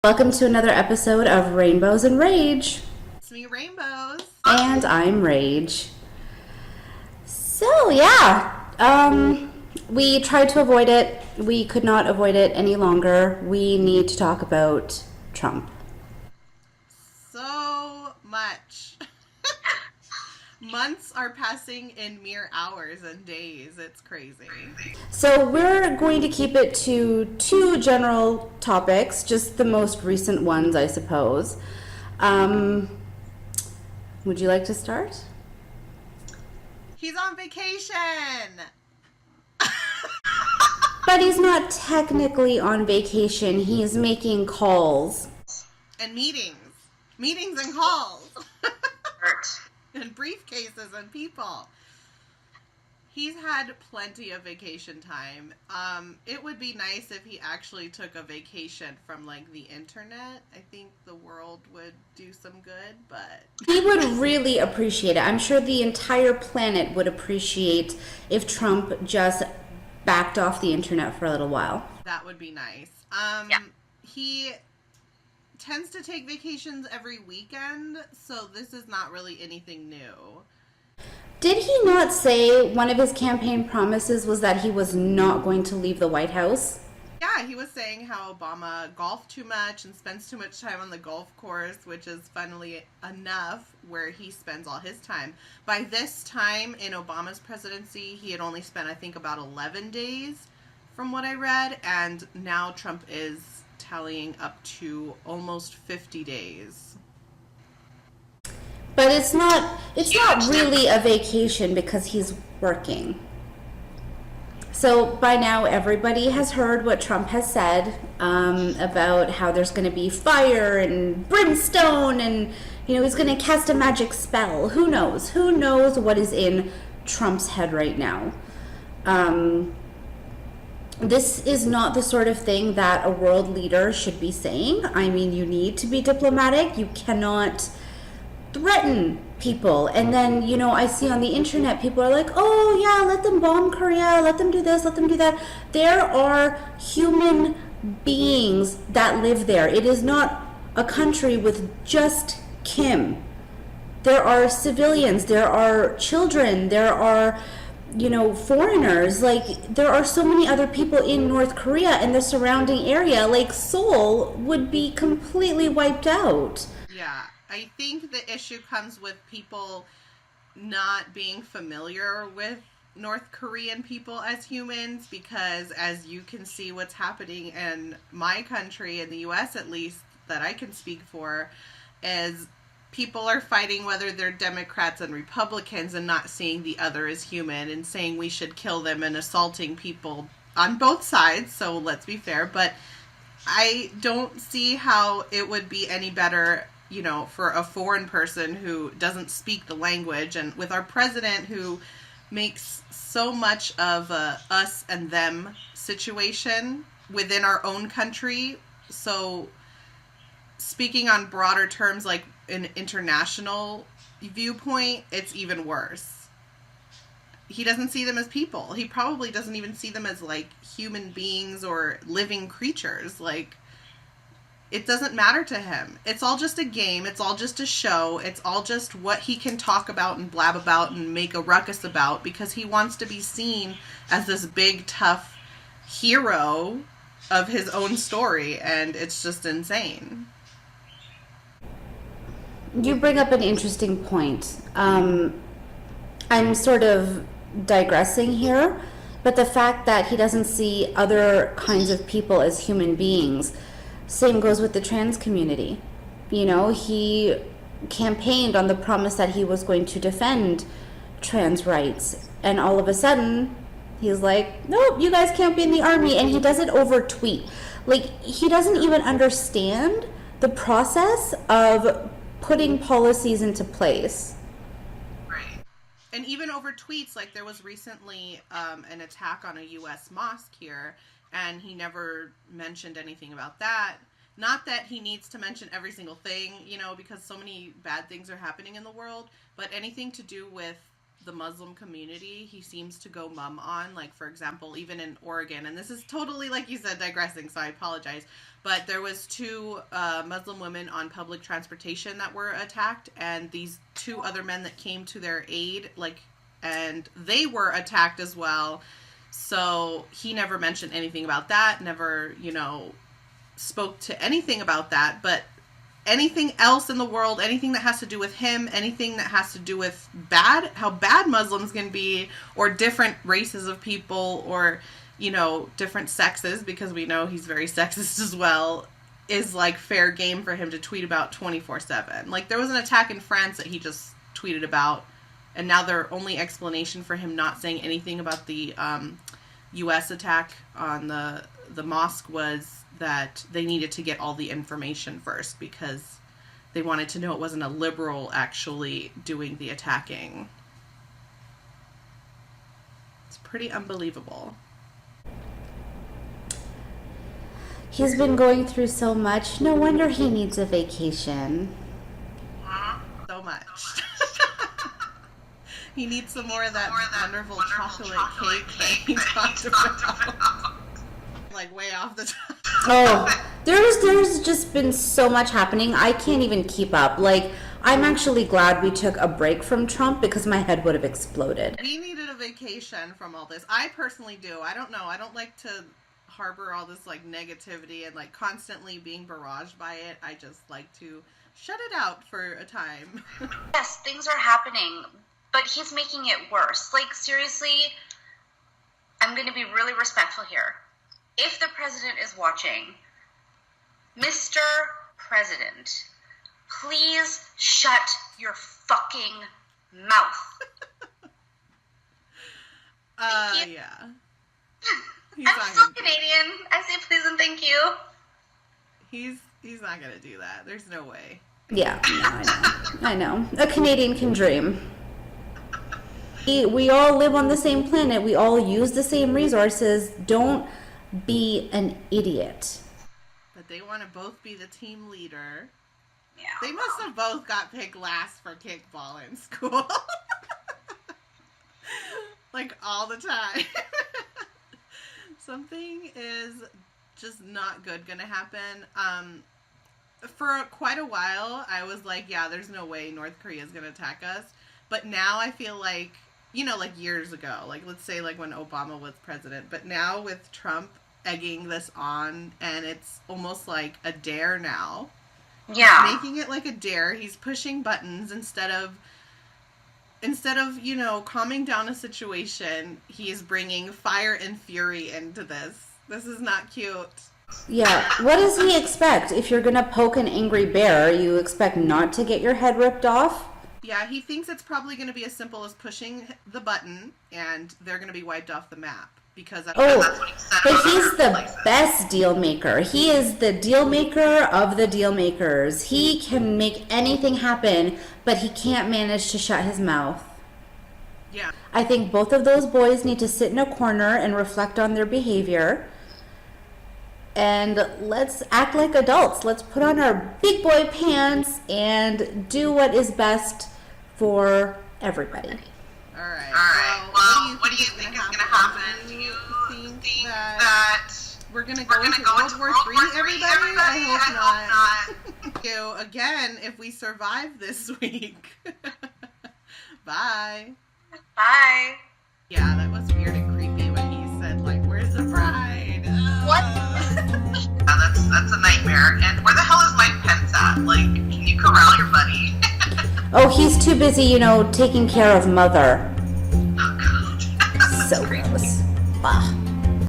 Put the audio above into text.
Welcome to another episode of Rainbows and Rage. It's me, Rainbows. And I'm Rage. So, yeah, we tried to avoid it. We could not avoid it any longer. We need to talk about Trump. So much. Months are passing in mere hours and days. It's crazy. So, we're going to keep it to two general topics, just the most recent ones, I suppose. Would you like to start? He's on vacation. But he's not technically on vacation. He's making calls. And meetings. Meetings and calls. And briefcases and people. He's had plenty of vacation time. It would be nice if he actually took a vacation from, like, the internet. I think the world would do some good, but... He would really appreciate it. I'm sure the entire planet would appreciate if Trump just backed off the internet for a little while. That would be nice. He tends to take vacations every weekend, so this is not really anything new. Did he not say one of his campaign promises was that he was not going to leave the White House? Yeah, he was saying how Obama golfed too much and spends too much time on the golf course, which is funnily enough where he spends all his time. By this time in Obama's presidency, he had only spent, I think, about 11 days from what I read, and now Trump is tallying up to almost 50 days. But it's not really a vacation because he's working. So by now everybody has heard what Trump has said about how there's going to be fire and brimstone and, you know, he's going to cast a magic spell. Who knows? Who knows what is in Trump's head right now? This is not the sort of thing that a world leader should be saying. I mean, you need to be diplomatic. You cannot threaten people. And then, you know, I see on the internet people are like, oh yeah, let them bomb Korea, let them do this, let them do that. There are human beings that live there. It is not a country with just Kim. There are civilians, there are children, there are, you know, foreigners. Like, there are so many other people in North Korea and the surrounding area. Like, Seoul would be completely wiped out. Yeah. I think the issue comes with people not being familiar with North Korean people as humans, because as you can see what's happening in my country, in the US at least, that I can speak for, is people are fighting whether they're Democrats and Republicans and not seeing the other as human and saying we should kill them and assaulting people on both sides, so let's be fair. But I don't see how it would be any better, you know, for a foreign person who doesn't speak the language, and with our president who makes so much of a us and them situation within our own country. So speaking on broader terms, like an international viewpoint, it's even worse. He doesn't see them as people. He probably doesn't even see them as, like, human beings or living creatures. Like, it doesn't matter to him. It's all just a game. It's all just a show. It's all just what he can talk about and blab about and make a ruckus about, because he wants to be seen as this big, tough hero of his own story, and it's just insane. You bring up an interesting point. I'm sort of digressing here, but the fact that he doesn't see other kinds of people as human beings, same goes with the trans community. You know, he campaigned on the promise that he was going to defend trans rights, and all of a sudden he's like, nope, you guys can't be in the army, and he does it over tweet. Like, he doesn't even understand the process of putting policies into place. Right. And even over tweets, like there was recently an attack on a U.S. mosque here, and he never mentioned anything about that. Not that he needs to mention every single thing, you know, because so many bad things are happening in the world, but anything to do with the Muslim community he seems to go mum on. Like, for example, even in Oregon, and this is totally, like you said, digressing, so I apologize, but there was 2 Muslim women on public transportation that were attacked, and these 2 other men that came to their aid, like, and they were attacked as well. So he never mentioned anything about that, never, you know, spoke to anything about that. But anything else in the world, anything that has to do with him, anything that has to do with how bad Muslims can be, or different races of people, or, you know, different sexes, because we know he's very sexist as well, is like fair game for him to tweet about 24/7. Like, there was an attack in France that he just tweeted about, and now their only explanation for him not saying anything about the U.S. attack on the mosque was that they needed to get all the information first, because they wanted to know it wasn't a liberal actually doing the attacking. It's pretty unbelievable. He's been going through so much. No wonder he needs a vacation. So much. He needs some more of that wonderful chocolate cake that he talked about. Like, way off the top. Oh, there's just been so much happening. I can't even keep up. Like, I'm actually glad we took a break from Trump, because my head would have exploded. We needed a vacation from all this. I personally do. I don't know. I don't like to harbor all this, like, negativity and, like, constantly being barraged by it. I just like to shut it out for a time. Yes, things are happening, but he's making it worse. Like, seriously, I'm going to be really respectful here. If the president is watching, Mr. President, please shut your fucking mouth. Yeah. I'm still Canadian. I say please and thank you. He's not gonna do that. There's no way. Yeah, I know. A Canadian can dream. We all live on the same planet. We all use the same resources. Don't be an idiot. But they want to both be the team leader. Yeah. They must have both got picked last for kickball in school. Like, all the time. Something is just not good gonna happen. For quite a while, I was like, yeah, there's no way North Korea is gonna attack us. But now I feel like, you know, like years ago, like let's say like when Obama was president, but now with Trump egging this on, and it's almost like a dare now. Yeah. Making it like a dare. He's pushing buttons instead of, you know, calming down a situation. He is bringing fire and fury into this. This is not cute. Yeah, what does he expect? If you're gonna poke an angry bear, you expect not to get your head ripped off? Yeah, he thinks it's probably going to be as simple as pushing the button and they're going to be wiped off the map. Because that's what he said. But he's the best deal maker. He is the deal maker of the deal makers. He can make anything happen, but he can't manage to shut his mouth. Yeah. I think both of those boys need to sit in a corner and reflect on their behavior. And let's act like adults. Let's put on our big boy pants and do what is best for everybody. All right. Well, what do you think is going to happen? Do you think that we're going to go into World War III, everybody? I hope not. You again if we survive this week. Bye. Bye. Yeah, that was weird and creepy when he said, like, where's the bride? What? Yeah, that's a nightmare. And where the hell is Mike Pence at? Like, can you corral your buddy? Oh, he's too busy, you know, taking care of mother. Oh, God. So gross. Bah.